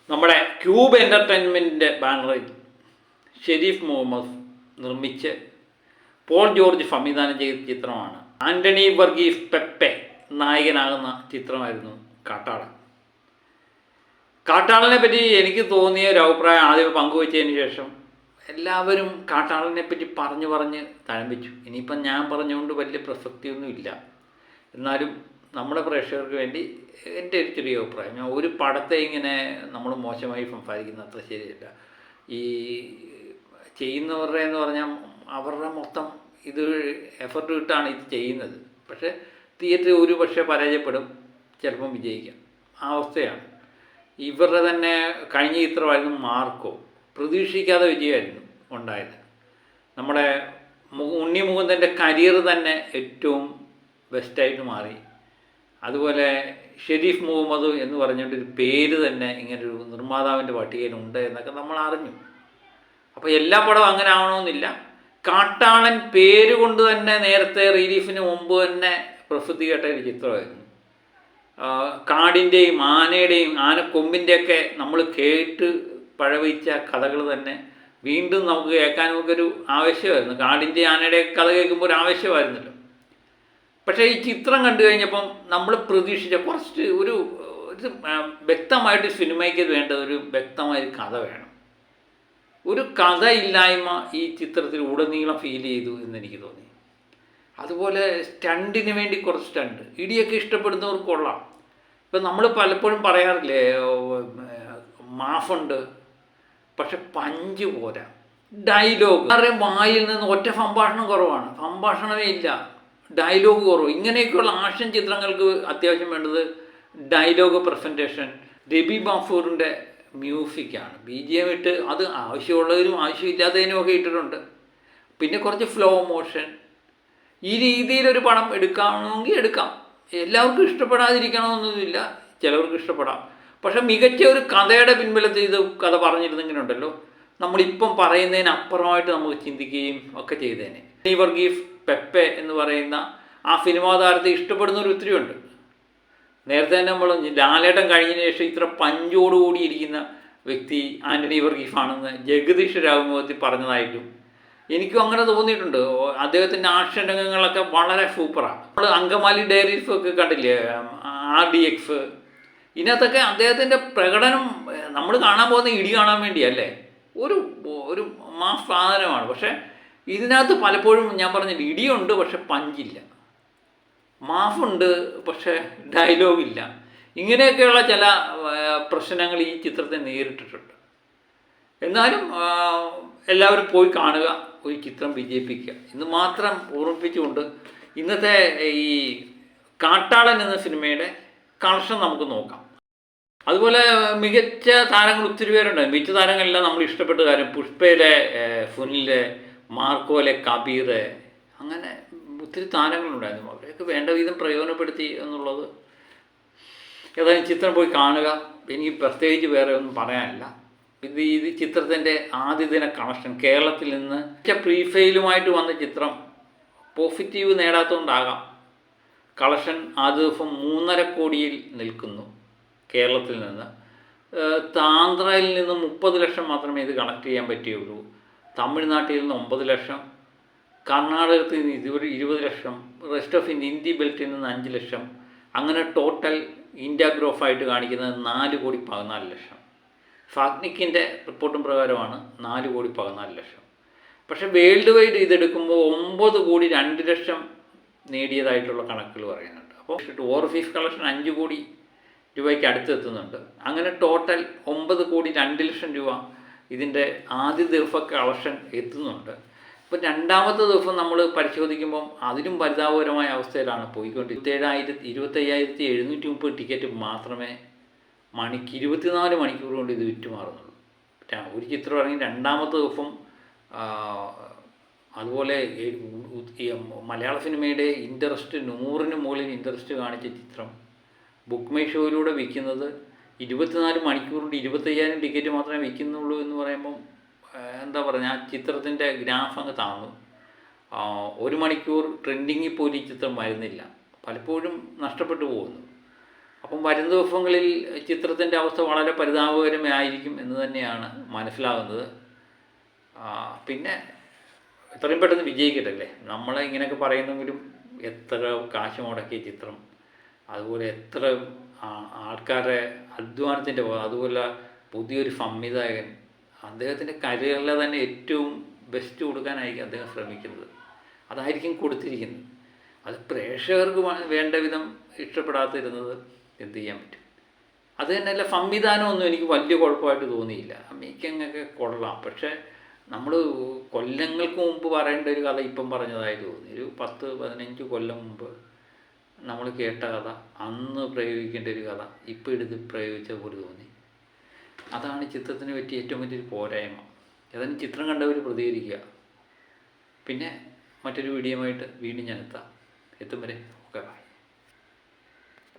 നമ്മുടെ ക്യൂബ് എൻ്റർടൈൻമെൻറ്റിൻ്റെ ബാനറിൽ ഷെരീഫ് മുഹമ്മദ് നിർമ്മിച്ച് പോൾ ജോർജ് സംവിധാനം ചെയ്ത ചിത്രമാണ്. ആൻ്റണി വർഗീസ് പെപ്പെ നായകനാകുന്ന ചിത്രമായിരുന്നു കാട്ടാളൻ. കാട്ടാളനെ പറ്റി എനിക്ക് തോന്നിയ ഒരു അഭിപ്രായം ആദ്യം പങ്കുവച്ചതിന് ശേഷം എല്ലാവരും കാട്ടാളനെ പറ്റി പറഞ്ഞ് തഴമ്പിച്ചു. ഇനിയിപ്പം ഞാൻ പറഞ്ഞുകൊണ്ട് വലിയ പ്രസക്തിയൊന്നുമില്ല. എന്നാലും നമ്മുടെ പ്രേക്ഷകർക്ക് വേണ്ടി എൻ്റെ ഒരു ചെറിയ അഭിപ്രായം, ഞാൻ ഒരു പടത്തെ ഇങ്ങനെ നമ്മൾ മോശമായി സംസാരിക്കുന്നത് അത്ര ശരിയല്ല. ഈ ചെയ്യുന്നവരുടെ എന്ന് പറഞ്ഞാൽ അവരുടെ മൊത്തം ഇത് എഫർട്ട് ഇട്ടാണ് ഇത് ചെയ്യുന്നത്. പക്ഷേ തിയേറ്റർ ഒരു പക്ഷേ പരാജയപ്പെടും, ചിലപ്പം വിജയിക്കാം, ആ അവസ്ഥയാണ്. ഇവരുടെ തന്നെ കഴിഞ്ഞ ചിത്രമായിരുന്നു മാർക്കോ, പ്രതീക്ഷിക്കാതെ വിജയമായിരുന്നു ഉണ്ടായത്. നമ്മുടെ ഉണ്ണി മുകുന്ദൻ്റെ കരിയർ തന്നെ ഏറ്റവും ബെസ്റ്റായിട്ട് മാറി. അതുപോലെ ഷെരീഫ് മുഹമ്മദ് എന്ന് പറഞ്ഞിട്ടൊരു പേര് തന്നെ ഇങ്ങനൊരു നിർമ്മാതാവിൻ്റെ പട്ടികയിലുണ്ട് എന്നൊക്കെ നമ്മൾ അറിഞ്ഞു. അപ്പോൾ എല്ലാ പടവും അങ്ങനെ ആവണമെന്നില്ല. കാട്ടാളൻ പേര് കൊണ്ട് തന്നെ നേരത്തെ റിലീഫിന് മുമ്പ് തന്നെ പ്രസിദ്ധി കേട്ട ഒരു ചിത്രമായിരുന്നു. കാടിൻ്റെയും ആനയുടെയും ആനക്കൊമ്പിൻ്റെയൊക്കെ നമ്മൾ കേട്ട് പഴവിച്ച കഥകൾ തന്നെ വീണ്ടും നമുക്ക് കേൾക്കാൻ നമുക്കൊരു ആവശ്യമായിരുന്നു. കാടിൻ്റെ ആനയുടെ കഥ കേൾക്കുമ്പോൾ ഒരു ആവശ്യമായിരുന്നല്ലോ. പക്ഷേ ഈ ചിത്രം കണ്ടു കഴിഞ്ഞപ്പം നമ്മൾ പ്രതീക്ഷിച്ച കുറച്ച് ഒരു വ്യക്തമായിട്ട് സിനിമയ്ക്ക് വേണ്ടത് ഒരു വ്യക്തമായൊരു കഥ വേണം. ഒരു കഥ ഇല്ലായ്മ ഈ ചിത്രത്തിൽ ഉടനീളം ഫീൽ ചെയ്തു എന്നെനിക്ക് തോന്നി. അതുപോലെ സ്റ്റണ്ടിന് വേണ്ടി കുറച്ച് സ്റ്റണ്ട്, ഇടിയൊക്കെ ഇഷ്ടപ്പെടുന്നവർക്ക് കൊള്ളാം. ഇപ്പം നമ്മൾ പലപ്പോഴും പറയാറില്ലേ, മാഫുണ്ട് പക്ഷെ പഞ്ച് പോരാ, ഡയലോഗ് ആരുടെയും വായിൽ നിന്ന് ഒറ്റ സംഭാഷണം കുറവാണ്, സംഭാഷണമേ ഇല്ല, ഡയലോഗ് കുറവ്. ഇങ്ങനെയൊക്കെയുള്ള ആക്ഷൻ ചിത്രങ്ങൾക്ക് അത്യാവശ്യം വേണ്ടത് ഡയലോഗ് പ്രസൻറ്റേഷൻ. രബി ബാഫൂറിൻ്റെ മ്യൂസിക്കാണ്, BGM ഇട്ട് അത് ആവശ്യമുള്ളതിനും ആവശ്യമില്ലാത്തതിനും ഒക്കെ ഇട്ടിട്ടുണ്ട്. പിന്നെ കുറച്ച് ഫ്ലോ മോഷൻ. ഈ രീതിയിലൊരു പടം എടുക്കാമെങ്കിൽ എടുക്കാം. എല്ലാവർക്കും ഇഷ്ടപ്പെടാതിരിക്കണമെന്നൊന്നുമില്ല, ചിലവർക്ക് ഇഷ്ടപ്പെടാം. പക്ഷെ മികച്ച ഒരു കഥയുടെ പിൻബലത്തിൽ ഇത് കഥ പറഞ്ഞിരുന്നെങ്കിലുണ്ടല്ലോ, നമ്മളിപ്പം പറയുന്നതിനപ്പുറമായിട്ട് നമുക്ക് ചിന്തിക്കുകയും ഒക്കെ ചെയ്തേനെ. ആൻ്റണി വർഗീസ് പെപ്പെ എന്ന് പറയുന്ന ആ സിനിമാ താരത്തെ ഇഷ്ടപ്പെടുന്നവർ ഒത്തിരിയുണ്ട്. നേരത്തെ തന്നെ നമ്മൾ ലാലേട്ടൻ കഴിഞ്ഞതിന് ശേഷം ഇത്ര പഞ്ചോടുകൂടി ഇരിക്കുന്ന വ്യക്തി ആൻ്റണി വർഗീസ് ആണെന്ന് ജഗദീഷ് രാഘവമൂർത്തി പറഞ്ഞതായിട്ടും എനിക്കും അങ്ങനെ തോന്നിയിട്ടുണ്ട്. അദ്ദേഹത്തിൻ്റെ ആക്ഷൻ രംഗങ്ങളൊക്കെ വളരെ സൂപ്പറാണ്. നമ്മൾ അങ്കമാലി ഡയറീസ് ഒക്കെ കണ്ടില്ലേ, RDX, ഇതിനകത്തൊക്കെ അദ്ദേഹത്തിൻ്റെ പ്രകടനം നമ്മൾ കാണാൻ പോകുന്ന ഇടി കാണാൻ വേണ്ടിയല്ലേ, ഒരു മാസ് സാധനമാണ്. പക്ഷേ ഇതിനകത്ത് പലപ്പോഴും ഞാൻ പറഞ്ഞില്ല, ഇടിയുണ്ട് പക്ഷെ പഞ്ചില്ല, മാഫുണ്ട് പക്ഷേ ഡയലോഗില്ല. ഇങ്ങനെയൊക്കെയുള്ള ചില പ്രശ്നങ്ങൾ ഈ ചിത്രത്തെ നേരിട്ടിട്ടുണ്ട്. എന്നാലും എല്ലാവരും പോയി കാണുക, ഒരു ചിത്രം വിജയിപ്പിക്കുക എന്ന് മാത്രം ഓർമ്മിപ്പിച്ചുകൊണ്ട് ഇന്നത്തെ ഈ കാട്ടാളൻ എന്ന സിനിമയുടെ കളക്ഷൻ നമുക്ക് നോക്കാം. അതുപോലെ മികച്ച താരങ്ങൾ ഒത്തിരി പേരുണ്ട്. മികച്ച താരങ്ങളെല്ലാം നമ്മൾ ഇഷ്ടപ്പെട്ട കാര്യം, പുഷ്പയിലെ സുനിലെ, മാർക്കോയിലെ കബീർ, അങ്ങനെ ഒത്തിരി താരങ്ങളുണ്ടായിരുന്നു. അവരെയൊക്കെ വേണ്ട വിധം പ്രയോജനപ്പെടുത്തി എന്നുള്ളത്. ഏതായാലും ചിത്രം പോയി കാണുക. എനിക്ക് പ്രത്യേകിച്ച് വേറെ ഒന്നും പറയാനില്ല. ഇത് ചിത്രത്തിൻ്റെ ആദ്യ ദിന കളക്ഷൻ കേരളത്തിൽ നിന്ന് പ്രീഫെയിലുമായിട്ട് വന്ന ചിത്രം പോസിറ്റീവ് നേടാത്തതുകൊണ്ടാകാം കളക്ഷൻ ആദ്യ ദിവസം 3.5 കോടിയിൽ നിൽക്കുന്നു. കേരളത്തിൽ നിന്ന് ആന്ധ്രയിൽ നിന്ന് 30 ലക്ഷം മാത്രമേ ഇത് കളക്ട് ചെയ്യാൻ പറ്റുകയുള്ളൂ. തമിഴ്നാട്ടിൽ നിന്ന് 9 ലക്ഷം, കർണാടകത്തിൽ നിന്ന് 20 ലക്ഷം, റെസ്റ്റ് ഓഫ് ഇന്ത്യ ബെൽറ്റിൽ നിന്ന് 5 ലക്ഷം. അങ്ങനെ ടോട്ടൽ ഇന്ത്യ ഗ്രോഫായിട്ട് കാണിക്കുന്നത് 4.14 കോടി. ഫാക്നിക്കിൻ്റെ റിപ്പോർട്ടും പ്രകാരമാണ് 4.14 കോടി. പക്ഷേ വേൾഡ് വൈഡ് ഇതെടുക്കുമ്പോൾ 9.2 കോടി നേടിയതായിട്ടുള്ള കണക്കുകൾ പറയുന്നുണ്ട്. അപ്പോൾ ഓവർസീസ് കളക്ഷൻ 5 കോടി രൂപയ്ക്ക് അടുത്തെത്തുന്നുണ്ട്. അങ്ങനെ ടോട്ടൽ 9.2 കോടി രൂപ ഇതിൻ്റെ ആദ്യ ദിവസ കളക്ഷൻ എത്തുന്നുണ്ട്. ഇപ്പോൾ രണ്ടാമത്തെ ദിവസം നമ്മൾ പരിശോധിക്കുമ്പം അതിലും പരിതാപകരമായ അവസ്ഥയിലാണ് പോയിക്കൊണ്ടിരിക്കുന്നത്. 25,730 ടിക്കറ്റ് മാത്രമേ 24 മണിക്കൂർ കൊണ്ട് ഇത് വിറ്റുമാറുന്നുള്ളൂ. ഒരു ചിത്രം ഇറങ്ങി രണ്ടാമത്തെ ദിവസം. അതുപോലെ മലയാള സിനിമയുടെ ഇൻട്രസ്റ്റ് 100-ന് മുകളിൽ ഇൻട്രസ്റ്റ് കാണിച്ച ചിത്രം ബുക്ക് മൈ ഷോയിലൂടെ വിൽക്കുന്നത് 24 മണിക്കൂർ കൊണ്ട് 25,000 ടിക്കറ്റ് മാത്രമേ വിൽക്കുന്നുള്ളൂ എന്ന് പറയുമ്പം എന്താ പറയുക, ആ ചിത്രത്തിൻ്റെ ഗ്രാഫ് അങ്ങ് താന്നു. 1 മണിക്കൂർ ട്രെൻഡിങ്ങിൽ പോലും ഈ ചിത്രം വരുന്നില്ല, പലപ്പോഴും നഷ്ടപ്പെട്ടു പോകുന്നു. അപ്പം വരും ദിവസങ്ങളിൽ ചിത്രത്തിൻ്റെ അവസ്ഥ വളരെ പരിതാപകരമായിരിക്കും എന്ന് തന്നെയാണ് മനസ്സിലാകുന്നത്. പിന്നെ എത്രയും പെട്ടെന്ന് വിജയിക്കട്ടെ അല്ലേ. നമ്മളെ ഇങ്ങനെയൊക്കെ പറയുന്നെങ്കിലും എത്ര കാശ് മുടക്കിയ ചിത്രം, അതുപോലെ എത്ര ആൾക്കാരുടെ അധ്വാനത്തിൻ്റെ, അതുപോലെ പുതിയൊരു സംവിധായകൻ, അദ്ദേഹത്തിൻ്റെ കരിയറിലെ തന്നെ ഏറ്റവും ബെസ്റ്റ് കൊടുക്കാനായിരിക്കും അദ്ദേഹം ശ്രമിക്കുന്നത്. അതായിരിക്കും കൊടുത്തിരിക്കുന്നത്. അത് പ്രേക്ഷകർക്ക് വേണ്ട വിധം ഇഷ്ടപ്പെടാതിരുന്നത് എന്ത് ചെയ്യാൻ പറ്റും. അത് തന്നെയല്ല, സംവിധാനമൊന്നും എനിക്ക് വലിയ കുഴപ്പമായിട്ട് തോന്നിയില്ല. മേക്കിങ്ങൊക്കെ കൊള്ളാം. പക്ഷേ നമ്മൾ കൊല്ലങ്ങൾക്ക് മുമ്പ് പറയേണ്ട ഒരു കഥ ഇപ്പം പറഞ്ഞതായി തോന്നി. ഒരു 10-15 കൊല്ലം മുമ്പ് നമ്മൾ കേട്ട കഥ, അന്ന് പ്രയോഗിക്കേണ്ട ഒരു കഥ ഇപ്പോൾ എടുത്ത് പ്രയോഗിച്ച പോലെ തോന്നി. അതാണ് ചിത്രത്തിന് പറ്റിയ ഏറ്റവും വലിയൊരു പോരായ്മ. ഏതായാലും ചിത്രം കണ്ടവർ പ്രതികരിക്കുക. പിന്നെ മറ്റൊരു വീഡിയോയുമായിട്ട് വീണ്ടും ഞാൻ എത്തും വരെ